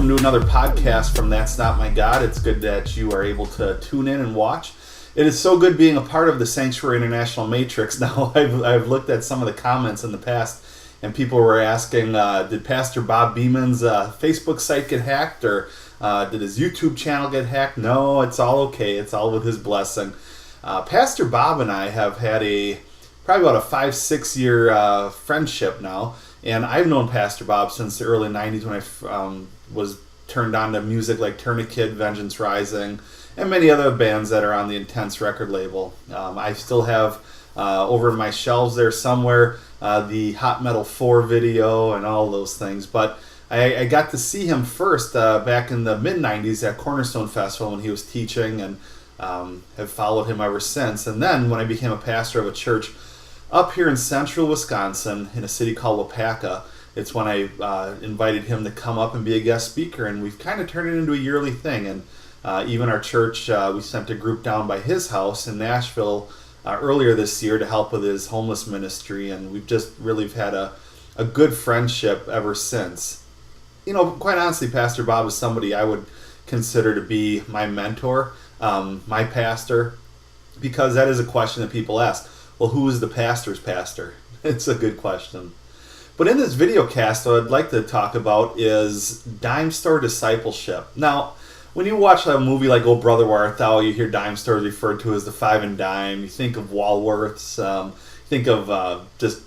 welcome to another podcast from That's Not My God. It's good that you are able to tune in and watch. It is so good being a part of the Sanctuary International Matrix. Now, I've looked at some of the comments in the past, and people were asking, did Pastor Bob Beeman's Facebook site get hacked, or did his YouTube channel get hacked? No, it's all okay. It's all with his blessing. Pastor Bob and I have had probably about a 5-6 year friendship now. And I've known Pastor Bob since the early 90s when I was turned on to music like Tourniquet, Vengeance Rising, and many other bands that are on the Intense record label. I still have over in my shelves there somewhere the Hot Metal 4 video and all those things. But I got to see him first back in the mid-90s at Cornerstone Festival when he was teaching, and have followed him ever since. And then when I became a pastor of a church up here in central Wisconsin, in a city called Wapaka, it's when I invited him to come up and be a guest speaker, and we've kind of turned it into a yearly thing. And even our church, we sent a group down by his house in Nashville earlier this year to help with his homeless ministry, and we've just really had a good friendship ever since. You know, quite honestly, Pastor Bob is somebody I would consider to be my mentor, my pastor, because that is a question that people ask. Well, who is the pastor's pastor? It's a good question. But in this video cast, what I'd like to talk about is dime store discipleship. Now, when you watch a movie like Oh Brother, Where Art Thou, you hear dime stores referred to as the five and dime. You think of Walworths, you think of just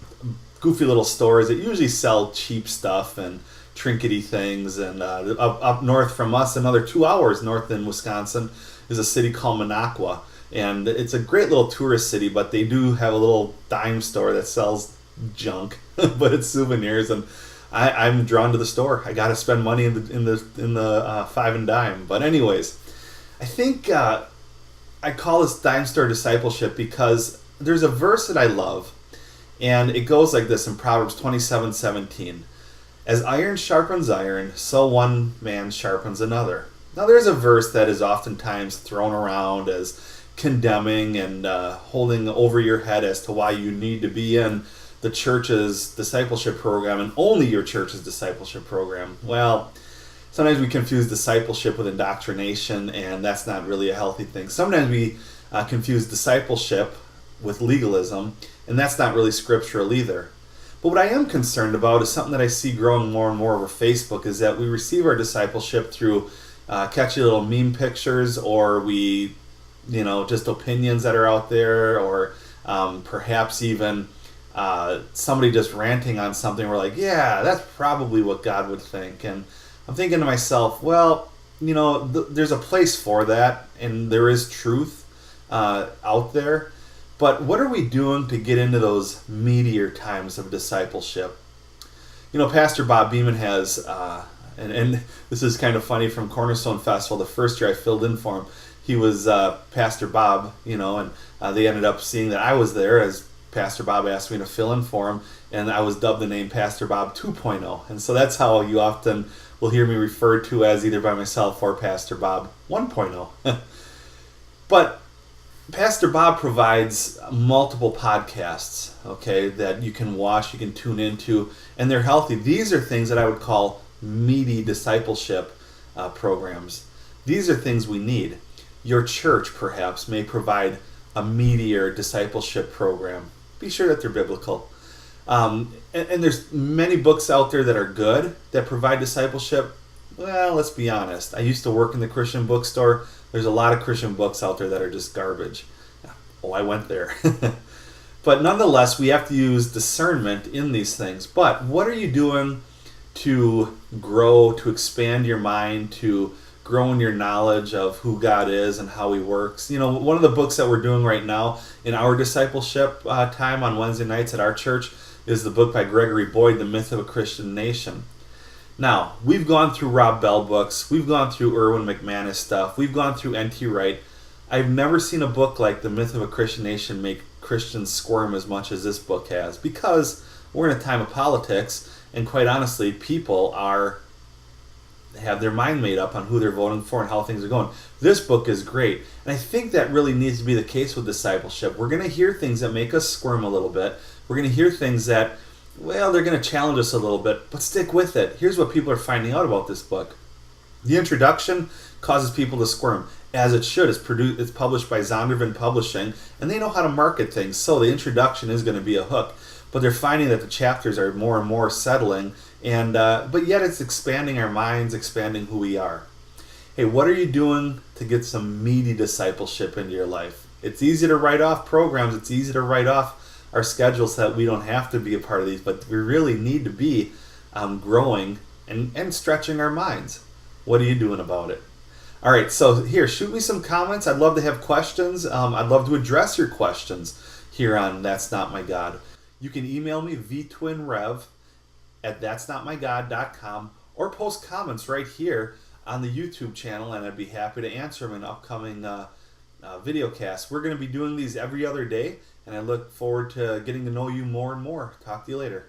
goofy little stores that usually sell cheap stuff and trinkety things. And up north from us, another 2 hours north in Wisconsin, is a city called Minocqua. And it's a great little tourist city, but they do have a little dime store that sells junk, but it's souvenirs, and I'm drawn to the store. I got to spend money in the five and dime. But anyways, I think I call this dime store discipleship because there's a verse that I love, and it goes like this in Proverbs 27:17. As iron sharpens iron, so one man sharpens another. Now there's a verse that is oftentimes thrown around as condemning and holding over your head as to why you need to be in the church's discipleship program and only your church's discipleship program. Well, sometimes we confuse discipleship with indoctrination, and that's not really a healthy thing. Sometimes we confuse discipleship with legalism, and that's not really scriptural either. But what I am concerned about is something that I see growing more and more over Facebook, is that we receive our discipleship through catchy little meme pictures, or we just opinions that are out there, or perhaps even somebody just ranting on something. We're like, yeah, that's probably what God would think. And I'm thinking to myself, well, there's a place for that, and there is truth out there. But what are we doing to get into those meatier times of discipleship? Pastor Bob Beeman has, and this is kind of funny, from Cornerstone Festival, the first year I filled in for him. He was Pastor Bob, and they ended up seeing that I was there, as Pastor Bob asked me to fill in for him, and I was dubbed the name Pastor Bob 2.0. And so that's how you often will hear me referred to, as either by myself or Pastor Bob 1.0. But Pastor Bob provides multiple podcasts, okay, that you can watch, you can tune into, and they're healthy. These are things that I would call meaty discipleship programs. These are things we need. Your church, perhaps, may provide a meatier discipleship program. Be sure that they're biblical. And there's many books out there that are good, that provide discipleship. Well, let's be honest. I used to work in the Christian bookstore. There's a lot of Christian books out there that are just garbage. Oh, I went there. But nonetheless, we have to use discernment in these things. But what are you doing to grow, to expand your mind, to grow in your knowledge of who God is and how He works? One of the books that we're doing right now in our discipleship time on Wednesday nights at our church is the book by Gregory Boyd, The Myth of a Christian Nation. Now, we've gone through Rob Bell books, we've gone through Erwin McManus stuff, we've gone through N.T. Wright. I've never seen a book like The Myth of a Christian Nation make Christians squirm as much as this book has, because we're in a time of politics, and quite honestly, people have their mind made up on who they're voting for and how things are going. This book is great, and I think that really needs to be the case with discipleship. We're going to hear things that make us squirm a little bit. We're going to hear things that, well, they're going to challenge us a little bit, but stick with it. Here's what people are finding out about this book. The introduction causes people to squirm, as it should. It's published by Zondervan Publishing, and they know how to market things, so the introduction is going to be a hook. But they're finding that the chapters are more and more settling, and but yet it's expanding our minds, expanding who we are. Hey, what are you doing to get some meaty discipleship into your life? It's easy to write off programs. It's easy to write off our schedules so that we don't have to be a part of these, but we really need to be growing and stretching our minds. What are you doing about it? All right, so here, shoot me some comments. I'd love to have questions. I'd love to address your questions here on That's Not My God. You can email me, vtwinrev@that'snotmygod.com, or post comments right here on the YouTube channel, and I'd be happy to answer them in upcoming video casts. We're going to be doing these every other day, and I look forward to getting to know you more and more. Talk to you later.